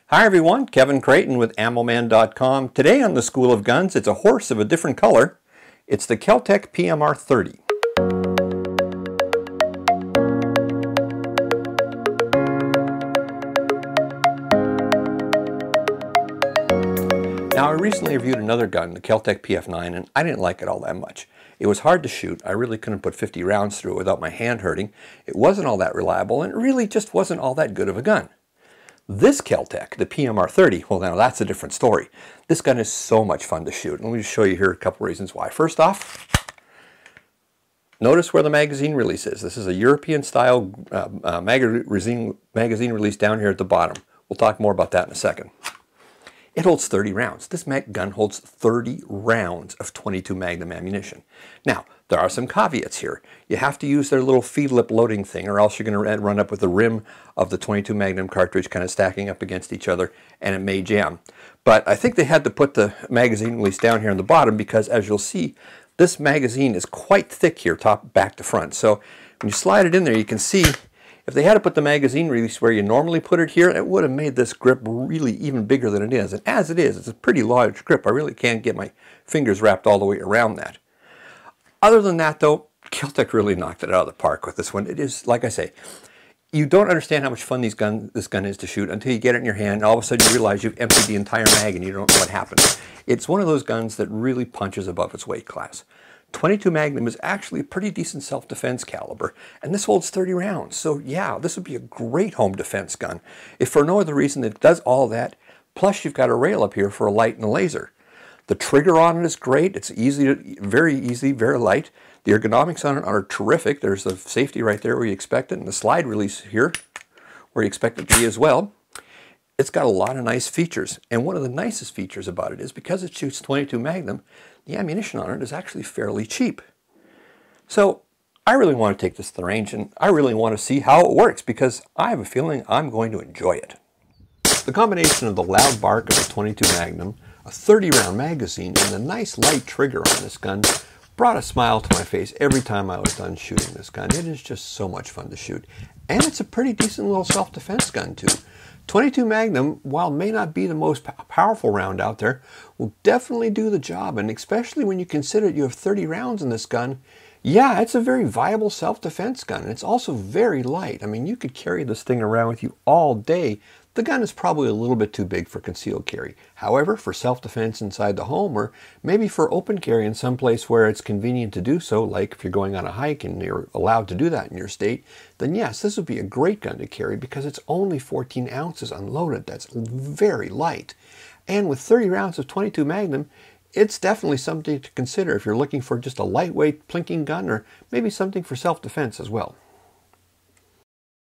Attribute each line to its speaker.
Speaker 1: Hi everyone, Kevin Creighton with AmmoMan.com. Today on the School of Guns, it's a horse of a different color. It's the Kel-Tec PMR30. Now I recently reviewed another gun, the Kel-Tec PF9, and I didn't like it all that much. It was hard to shoot. I really couldn't put 50 rounds through it without my hand hurting. It wasn't all that reliable, and it really just wasn't all that good of a gun. This Kel-Tec, the PMR30, well now that's a different story. This gun is so much fun to shoot. Let me just show you here a couple reasons why. First off, notice where the magazine release is. This is a European style magazine release down here at the bottom. We'll talk more about that in a second. It holds 30 rounds. This gun holds 30 rounds of 22 Magnum ammunition. Now, there are some caveats here. You have to use their little feed lip loading thing, or else you're going to run up with the rim of the 22 Magnum cartridge kind of stacking up against each other, and it may jam. But I think they had to put the magazine release down here on the bottom because, as you'll see, this magazine is quite thick here, back to front. So when you slide it in there, you can see if they had to put the magazine release where you normally put it here, it would have made this grip really even bigger than it is. And as it is, it's a pretty large grip. I really can't get my fingers wrapped all the way around that. Other than that, though, Kel-Tec really knocked it out of the park with this one. It is, like I say, you don't understand how much fun this gun is to shoot until you get it in your hand, and all of a sudden you realize you've emptied the entire mag and you don't know what happened. It's one of those guns that really punches above its weight class. 22 Magnum is actually a pretty decent self-defense caliber, and this holds 30 rounds. So yeah, this would be a great home defense gun. If for no other reason it does all that, plus you've got a rail up here for a light and a laser. The trigger on it is great. It's very easy, very light. The ergonomics on it are terrific. There's the safety right there where you expect it, and the slide release here where you expect it to be as well. It's got a lot of nice features, and one of the nicest features about it is because it shoots 22 Magnum, the ammunition on it is actually fairly cheap. So I really want to take this to the range, and I really want to see how it works because I have a feeling I'm going to enjoy it. The combination of the loud bark of a 22 Magnum, a 30-round magazine, and the nice light trigger on this gun brought a smile to my face every time I was done shooting this gun. It is just so much fun to shoot. And it's a pretty decent little self-defense gun too. 22 Magnum, while may not be the most powerful round out there, will definitely do the job, and especially when you consider you have 30 rounds in this gun, yeah, it's a very viable self-defense gun, and it's also very light. I mean, you could carry this thing around with you all day. The gun is probably a little bit too big for concealed carry. However, for self-defense inside the home, or maybe for open carry in some place where it's convenient to do so, like if you're going on a hike and you're allowed to do that in your state, then yes, this would be a great gun to carry because it's only 14 ounces unloaded. That's very light. And with 30 rounds of 22 Magnum, it's definitely something to consider if you're looking for just a lightweight plinking gun, or maybe something for self-defense as well.